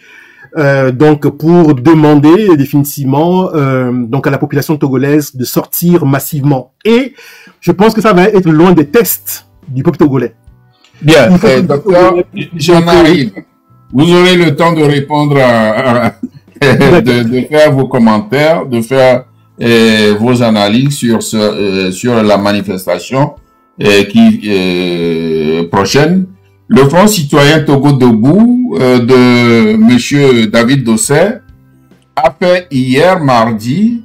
[SPEAKER 1] donc pour demander définitivement donc à la population togolaise de sortir massivement. Et je pense que ça va être loin des tests du peuple togolais.
[SPEAKER 2] Bien, docteur, j'en arrive. Vous aurez le temps de répondre de faire vos commentaires, de faire vos analyses sur la manifestation prochaine. Le Front citoyen Togo Debout de monsieur David Dossé a fait hier mardi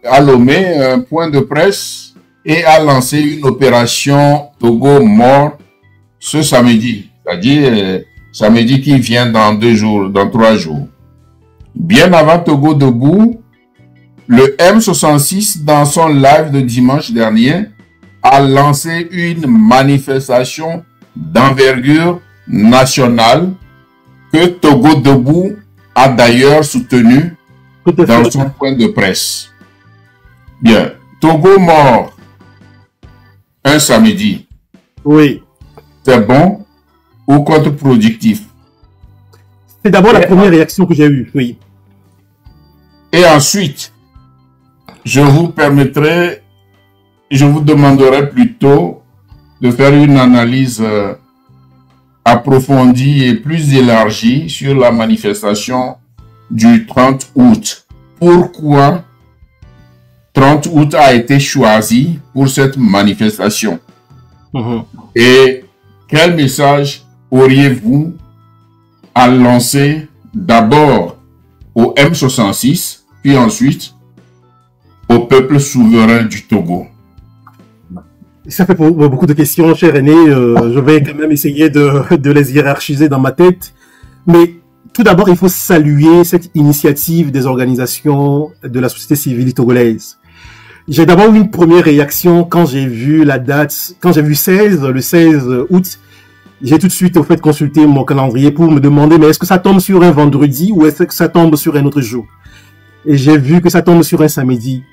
[SPEAKER 2] à Lomé un point de presse et a lancé une opération Togo mort ce samedi, c'est-à-dire samedi qui vient dans 2 jours, dans 3 jours. Bien avant Togo debout, le M66, dans son live de dimanche dernier, a lancé une manifestation d'envergure nationale que Togo debout a d'ailleurs soutenu dans son point de presse. Bien, Togo mort un samedi.
[SPEAKER 1] Oui.
[SPEAKER 2] C'est bon ou contre-productif?
[SPEAKER 1] C'est d'abord la première réaction que j'ai eue, oui.
[SPEAKER 2] Et ensuite, je vous demanderai plutôt de faire une analyse approfondie et plus élargie sur la manifestation du 30 août. Pourquoi 30 août a été choisi pour cette manifestation? Et quel message auriez-vous à lancer d'abord au M66, puis ensuite au peuple souverain du Togo?
[SPEAKER 1] Ça fait beaucoup de questions, cher René. Je vais quand même essayer de les hiérarchiser dans ma tête. Mais tout d'abord, il faut saluer cette initiative des organisations de la société civile togolaise. J'ai d'abord eu une première réaction quand j'ai vu la date, quand j'ai vu le 16 août. J'ai tout de suite, au fait, consulté mon calendrier pour me demander, mais est-ce que ça tombe sur un vendredi ou est-ce que ça tombe sur un autre jour? Et j'ai vu que ça tombe sur un samedi.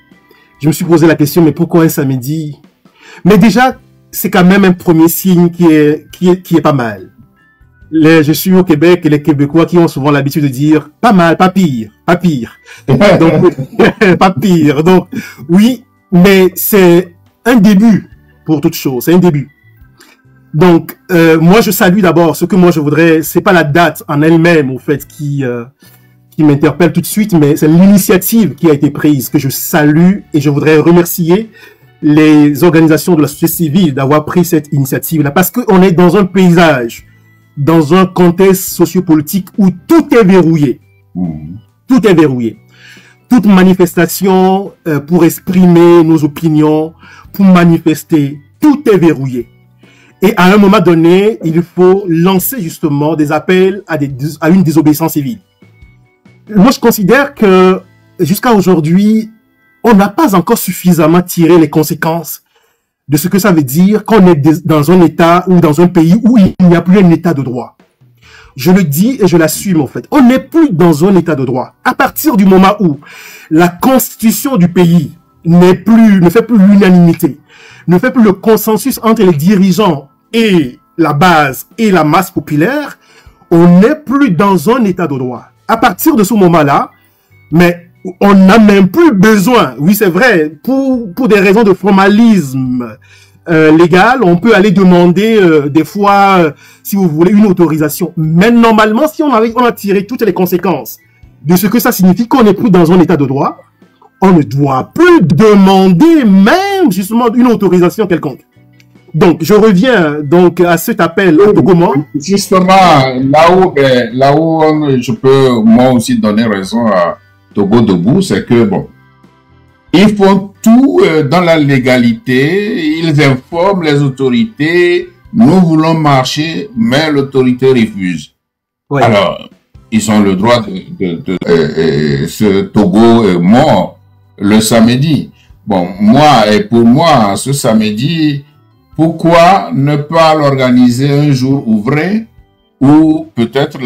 [SPEAKER 1] Je me suis posé la question, mais pourquoi un samedi? Mais déjà, c'est quand même un premier signe qui est pas mal. Je suis au Québec et les Québécois qui ont souvent l'habitude de dire pas mal, pas pire, pas pire. Donc, pas pire. Donc, oui, mais c'est un début pour toute chose. C'est un début. Donc, moi, je salue d'abord ce que moi je voudrais. C'est pas la date en elle-même, au fait, qui m'interpelle tout de suite, mais c'est l'initiative qui a été prise que je salue et je voudrais remercier les organisations de la société civile d'avoir pris cette initiative-là, parce qu'on est dans un paysage, dans un contexte sociopolitique où tout est verrouillé. Tout est verrouillé. Toute manifestation pour exprimer nos opinions, pour manifester, tout est verrouillé. Et à un moment donné, il faut lancer justement des appels à une désobéissance civile. Moi, je considère que jusqu'à aujourd'hui, on n'a pas encore suffisamment tiré les conséquences de ce que ça veut dire qu'on est dans un État ou dans un pays où il n'y a plus un État de droit. Je le dis et je l'assume en fait. On n'est plus dans un État de droit. À partir du moment où la constitution du pays ne fait plus l'unanimité, ne fait plus le consensus entre les dirigeants et la base et la masse populaire, on n'est plus dans un État de droit. À partir de ce moment-là, mais on n'a même plus besoin, oui c'est vrai, pour des raisons de formalisme légal, on peut aller demander des fois, si vous voulez, une autorisation. Mais normalement, si on a tiré toutes les conséquences de ce que ça signifie qu'on n'est plus dans un état de droit, on ne doit plus demander même justement une autorisation quelconque. Donc, je reviens donc à cet appel au Togo.
[SPEAKER 2] Justement, là où je peux moi aussi donner raison à Togo debout, c'est que bon, ils font tout dans la légalité, ils informent les autorités, nous voulons marcher, mais l'autorité refuse. Ouais. Alors, ils ont le droit ce Togo est mort le samedi. Bon, pour moi, ce samedi, pourquoi ne pas l'organiser un jour ouvré où peut-être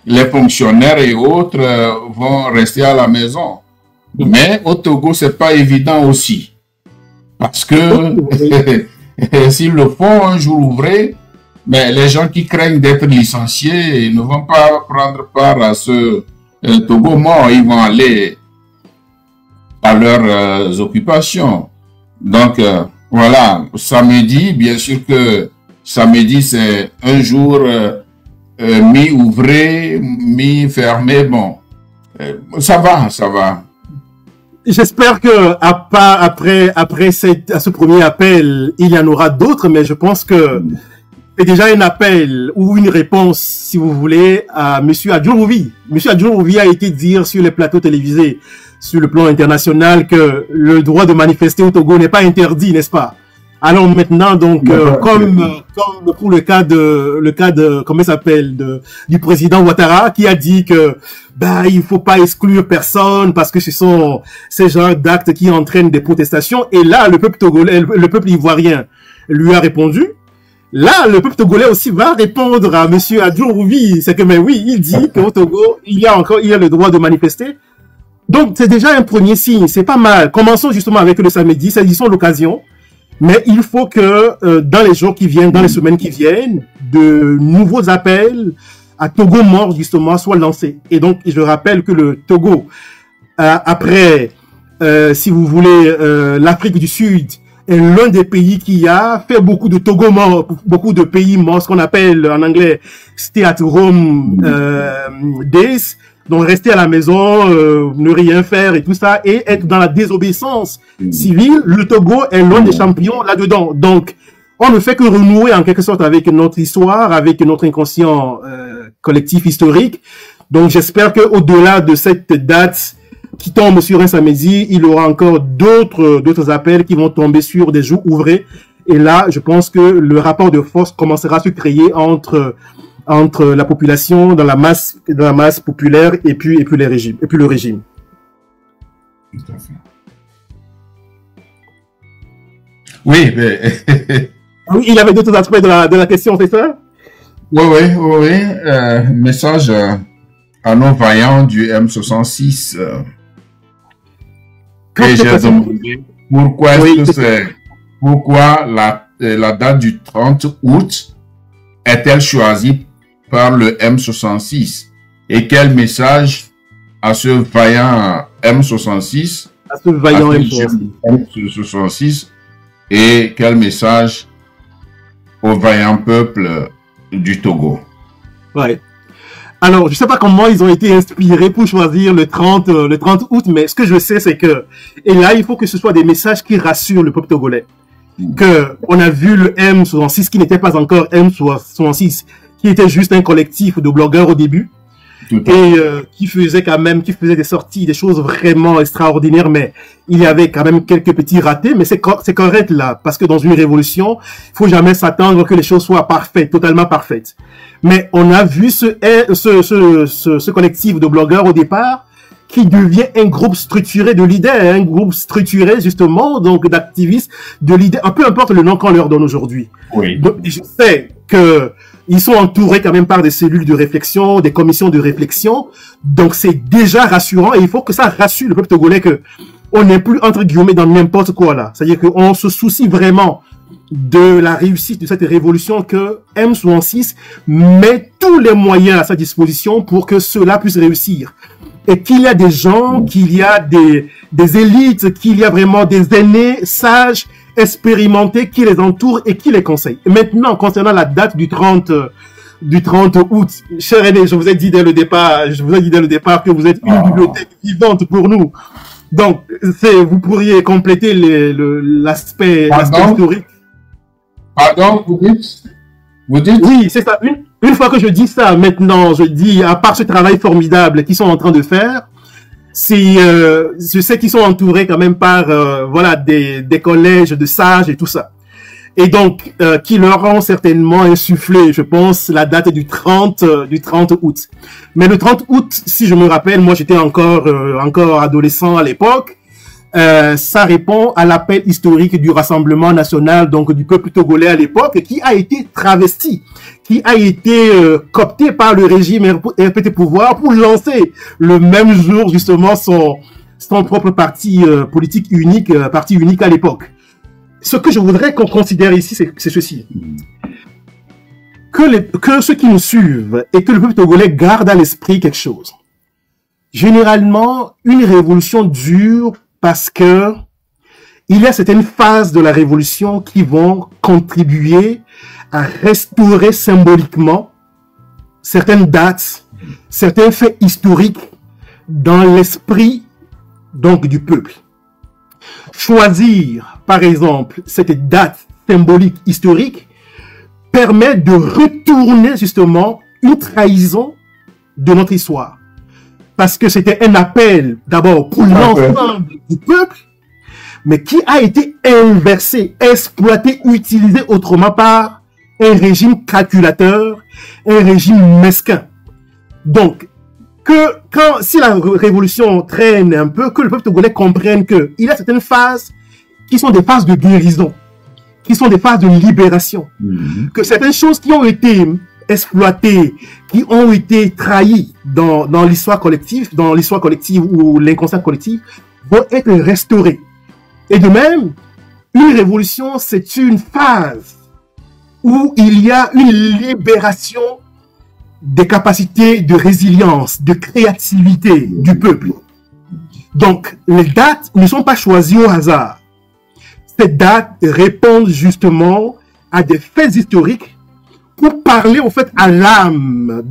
[SPEAKER 2] les fonctionnaires et autres vont rester à la maison. Mais au Togo, c'est pas évident aussi. Parce que s'ils le font un jour ouvré, mais les gens qui craignent d'être licenciés ne vont pas prendre part à ce Togo mort. Ils vont aller à leurs occupations. Donc, voilà, samedi, bien sûr que samedi, c'est un jour mi-ouvré, mi-fermé. Bon, ça va.
[SPEAKER 1] J'espère que après ce premier appel, il y en aura d'autres, mais je pense que c'est déjà un appel ou une réponse, si vous voulez, à Monsieur Adjourouvi. Monsieur Adjourouvi a été dire sur les plateaux télévisés, sur le plan international, que le droit de manifester au Togo n'est pas interdit, n'est-ce pas? Alors maintenant, donc, comme pour le cas de, comment ça s'appelle, du président Ouattara, qui a dit que, bah, il faut pas exclure personne parce que ce sont ces genres d'actes qui entraînent des protestations. Et là, le peuple togolais, le peuple ivoirien lui a répondu. Là, le peuple togolais aussi va répondre à monsieur Adjouroubi. C'est que, mais oui, il dit qu'au Togo, il y a le droit de manifester. Donc, c'est déjà un premier signe. C'est pas mal. Commençons justement avec le samedi. Saisissons l'occasion. Mais il faut que dans les jours qui viennent, dans les semaines qui viennent, de nouveaux appels à Togo mort justement soient lancés. Et donc, je rappelle que le Togo, après, si vous voulez, l'Afrique du Sud est l'un des pays qui a fait beaucoup de Togo morts, beaucoup de pays morts, ce qu'on appelle en anglais stay at home days. Donc, rester à la maison, ne rien faire et tout ça, et être dans la désobéissance civile. Le Togo est l'un des champions là-dedans. Donc, on ne fait que renouer en quelque sorte avec notre histoire, avec notre inconscient collectif historique. Donc, j'espère qu'au-delà de cette date qui tombe sur un samedi, il y aura encore d'autres appels qui vont tomber sur des jours ouvrés. Et là, je pense que le rapport de force commencera à se créer entre la population, dans la masse populaire et puis le régime.
[SPEAKER 2] Tout à fait. Oui, mais...
[SPEAKER 1] Oui, il y avait d'autres aspects de la question, c'est ça?
[SPEAKER 2] Oui. Message à nos vaillants du M66. Et j'ai demandé pourquoi la date du 30 août est-elle choisie par le M66 et quel message à ce vaillant M66 et quel message au vaillant peuple du Togo.
[SPEAKER 1] Ouais. Alors, je sais pas comment ils ont été inspirés pour choisir le 30 août, mais ce que je sais, c'est que, et là, il faut que ce soit des messages qui rassurent le peuple togolais. Que on a vu le M66 qui n'était pas encore M66, qui était juste un collectif de blogueurs au début, et qui faisait des sorties, des choses vraiment extraordinaires, mais il y avait quand même quelques petits ratés, mais c'est correct là, parce que dans une révolution, il faut jamais s'attendre que les choses soient parfaites, totalement parfaites. Mais on a vu ce collectif de blogueurs au départ, qui devient un groupe structuré de leaders, un groupe structuré justement, donc d'activistes, de leaders, peu importe le nom qu'on leur donne aujourd'hui.
[SPEAKER 2] Oui.
[SPEAKER 1] Donc, je sais que ils sont entourés quand même par des cellules de réflexion, des commissions de réflexion, donc c'est déjà rassurant et il faut que ça rassure le peuple togolais que on n'est plus entre guillemets dans n'importe quoi là. C'est-à-dire qu'on se soucie vraiment de la réussite de cette révolution, que M66 met tous les moyens à sa disposition pour que cela puisse réussir. Et qu'il y a des gens, qu'il y a des élites, qu'il y a vraiment des aînés sages, expérimentés, qui les entourent et qui les conseillent. Et maintenant, concernant la date du 30 août, cher aîné, je vous ai dit dès le départ que vous êtes une bibliothèque vivante pour nous. Donc, vous pourriez compléter l'aspect historique.
[SPEAKER 2] Pardon, vous dites?
[SPEAKER 1] Oui, c'est ça. Une fois que je dis ça, maintenant, je dis, à part ce travail formidable qu'ils sont en train de faire, je sais qu'ils sont entourés quand même par, des collèges de sages et tout ça. Et donc, qui leur ont certainement insufflé, je pense, la date du 30 août. Mais le 30 août, si je me rappelle, moi j'étais encore adolescent à l'époque, ça répond à l'appel historique du Rassemblement national, donc du peuple togolais à l'époque, qui a été travesti, qui a été coopté par le régime RPT pouvoir pour lancer le même jour justement son propre parti politique unique, parti unique à l'époque. Ce que je voudrais qu'on considère ici, c'est ceci. Que ceux qui nous suivent et que le peuple togolais garde à l'esprit quelque chose. Généralement, une révolution dure parce que il y a certaines phases de la révolution qui vont contribuer à restaurer symboliquement certaines dates, certains faits historiques dans l'esprit donc du peuple. Choisir, par exemple, cette date symbolique historique permet de retourner justement une trahison de notre histoire. Parce que c'était un appel d'abord pour l'ensemble du peuple, mais qui a été inversé, exploité, utilisé autrement par un régime calculateur, un régime mesquin. Donc, si la révolution traîne un peu, que le peuple togolais comprenne qu'il y a certaines phases qui sont des phases de guérison, qui sont des phases de libération, que certaines choses qui ont été exploitées, qui ont été trahies dans l'histoire collective, ou l'inconscient collectif, vont être restaurées. Et de même, une révolution, c'est une phase où il y a une libération des capacités de résilience, de créativité du peuple. Donc, les dates ne sont pas choisies au hasard. Ces dates répondent justement à des faits historiques pour parler au fait à l'âme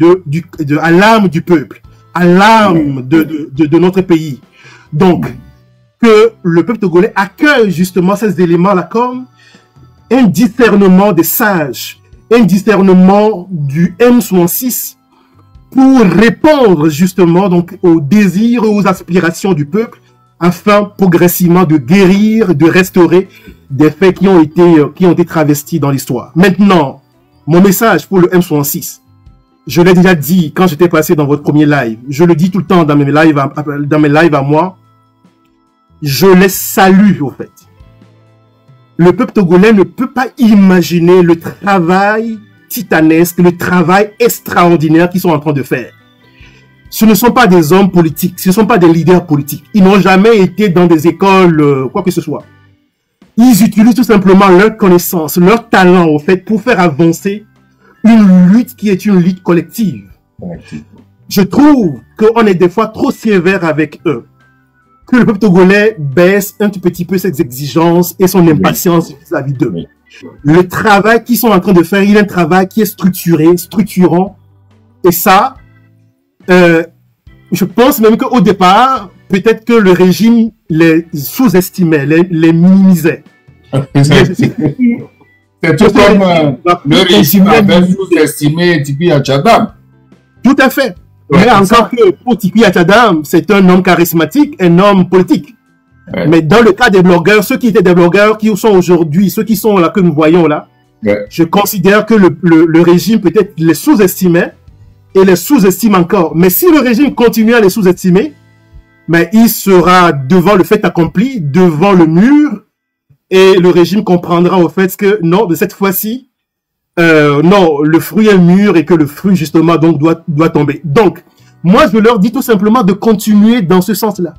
[SPEAKER 1] à l'âme du peuple, à l'âme de notre pays. Donc, que le peuple togolais accueille justement ces éléments-là comme un discernement des sages, un discernement du M66 pour répondre justement donc aux désirs et aux aspirations du peuple afin progressivement de guérir, de restaurer des faits qui ont été travestis dans l'histoire. Maintenant, mon message pour le M66, je l'ai déjà dit quand j'étais passé dans votre premier live, je le dis tout le temps dans mes lives à moi, je les salue au fait. Le peuple togolais ne peut pas imaginer le travail titanesque, le travail extraordinaire qu'ils sont en train de faire. Ce ne sont pas des hommes politiques, ce ne sont pas des leaders politiques. Ils n'ont jamais été dans des écoles, quoi que ce soit. Ils utilisent tout simplement leur connaissance, leur talent, au fait, pour faire avancer une lutte qui est une lutte collective. Je trouve qu'on est des fois trop sévère avec eux. Que le peuple togolais baisse un tout petit peu ses exigences et son impatience vis-à-vis d'eux. Le travail qu'ils sont en train de faire, il est un travail qui est structuré, structurant. Et ça, je pense même qu'au départ, peut-être que le régime les sous-estimait, les minimisait.
[SPEAKER 2] C'est tout comme le régime avait sous-estimé Tipi Achadam.
[SPEAKER 1] Tout à fait. Mais encore que pour Tipi Achadam, c'est un homme charismatique, un homme politique. Ouais. Mais dans le cas des blogueurs, ceux qui étaient des blogueurs qui sont aujourd'hui, ceux qui sont là que nous voyons là, je considère que le régime peut-être les sous-estimait et les sous-estime encore. Mais si le régime continue à les sous-estimer, mais il sera devant le fait accompli, devant le mur, et le régime comprendra au fait que non, de cette fois-ci, non, le fruit est mûr et que le fruit justement donc doit tomber. Donc, moi je leur dis tout simplement de continuer dans ce sens-là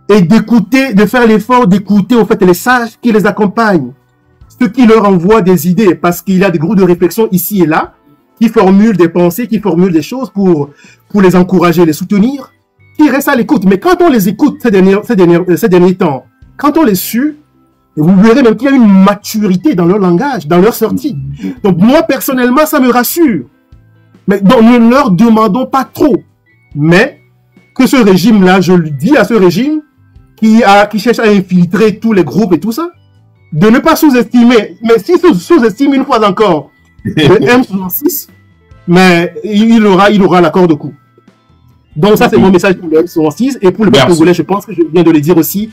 [SPEAKER 1] et d'écouter, de faire l'effort d'écouter au fait les sages qui les accompagnent, ceux qui leur envoient des idées, parce qu'il y a des groupes de réflexion ici et là qui formulent des pensées, qui formulent des choses pour les encourager, les soutenir, qui restent à l'écoute. Mais quand on les écoute ces derniers temps, quand on les suit, vous verrez même qu'il y a une maturité dans leur langage, dans leur sortie. Donc moi, personnellement, ça me rassure. Mais donc, ne leur demandons pas trop. Mais que ce régime-là, je le dis à ce régime qui cherche à infiltrer tous les groupes et tout ça, de ne pas sous-estimer. Mais s'il sous-estime une fois encore le M66, mais il aura l'accord de coup. Donc ça, c'est mon message pour le M66. Et pour le peuple togolais, je pense que je viens de le dire aussi,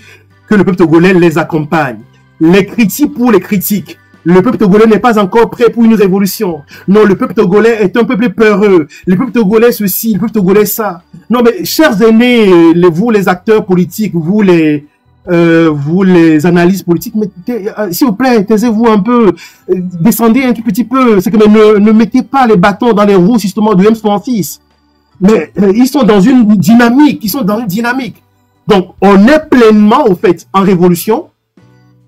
[SPEAKER 1] que le peuple togolais les accompagne. Les critiques pour les critiques. Le peuple togolais n'est pas encore prêt pour une révolution. Non, le peuple togolais est un peuple peureux. Le peuple togolais ceci, le peuple togolais ça. Non, mais chers aînés, vous les acteurs politiques, vous les analystes politiques, mais s'il vous plaît, taisez-vous un peu, descendez un tout petit peu. C'est que ne mettez pas les bâtons dans les roues justement du M66. Mais ils sont dans une dynamique, Donc, on est pleinement, au fait, en révolution.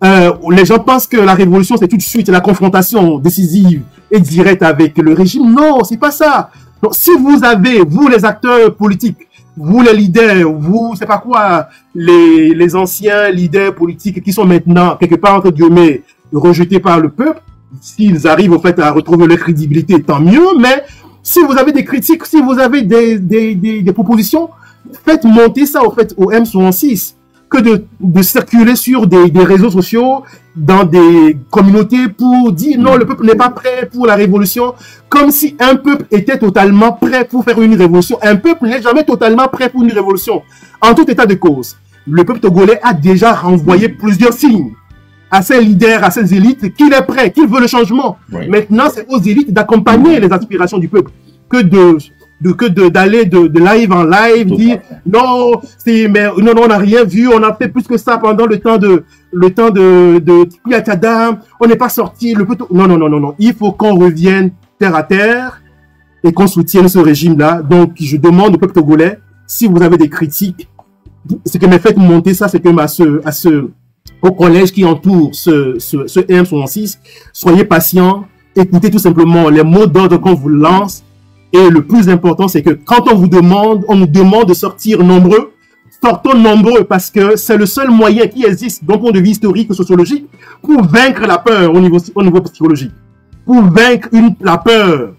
[SPEAKER 1] Les gens pensent que la révolution, c'est tout de suite la confrontation décisive et directe avec le régime. Non, c'est pas ça. Donc, si vous avez, vous les acteurs politiques, vous les leaders, vous, c'est pas quoi, les anciens leaders politiques qui sont maintenant, quelque part, entre guillemets, rejetés par le peuple, s'ils arrivent, au fait, à retrouver leur crédibilité, tant mieux. Mais si vous avez des critiques, si vous avez des propositions, faites monter ça, au fait, au M66. Que de circuler sur des réseaux sociaux, dans des communautés pour dire non, le peuple n'est pas prêt pour la révolution, comme si un peuple était totalement prêt pour faire une révolution. Un peuple n'est jamais totalement prêt pour une révolution, en tout état de cause. le peuple togolais a déjà renvoyé plusieurs signes à ses leaders, à ses élites, qu'il est prêt, qu'il veut le changement.
[SPEAKER 2] Oui.
[SPEAKER 1] Maintenant, c'est aux élites d'accompagner les aspirations du peuple, que d'aller de live en live, dire non, non, on n'a rien vu, on a fait plus que ça pendant le temps de Tipiakada, on n'est pas sorti, le peuple. Non. Il faut qu'on revienne terre à terre et qu'on soutienne ce régime-là. Donc, je demande au peuple togolais, si vous avez des critiques, ce que m'a fait monter ça, c'est que au collège qui entoure ce M66, soyez patients, écoutez tout simplement les mots d'ordre qu'on vous lance. Et le plus important, c'est que quand on nous demande de sortir nombreux, sortons nombreux parce que c'est le seul moyen qui existe d'un point de vue historique et sociologique pour vaincre la peur au niveau psychologique. Pour vaincre la peur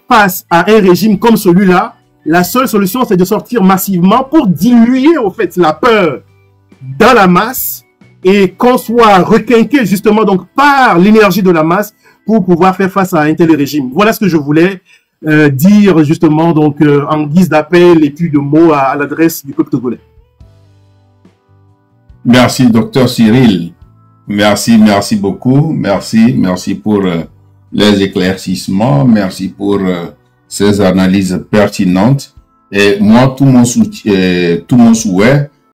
[SPEAKER 1] face à un régime comme celui-là, la seule solution, c'est de sortir massivement pour diluer, au fait, la peur dans la masse et qu'on soit requinqué, justement, donc, par l'énergie de la masse pour pouvoir faire face à un tel régime. Voilà ce que je voulais dire, justement, donc, en guise d'appel et puis de mots à l'adresse du peuple togolais.
[SPEAKER 2] Merci, docteur Cyril. Merci beaucoup. Merci pour les éclaircissements. Merci pour ces analyses pertinentes. Et moi, tout mon souhait,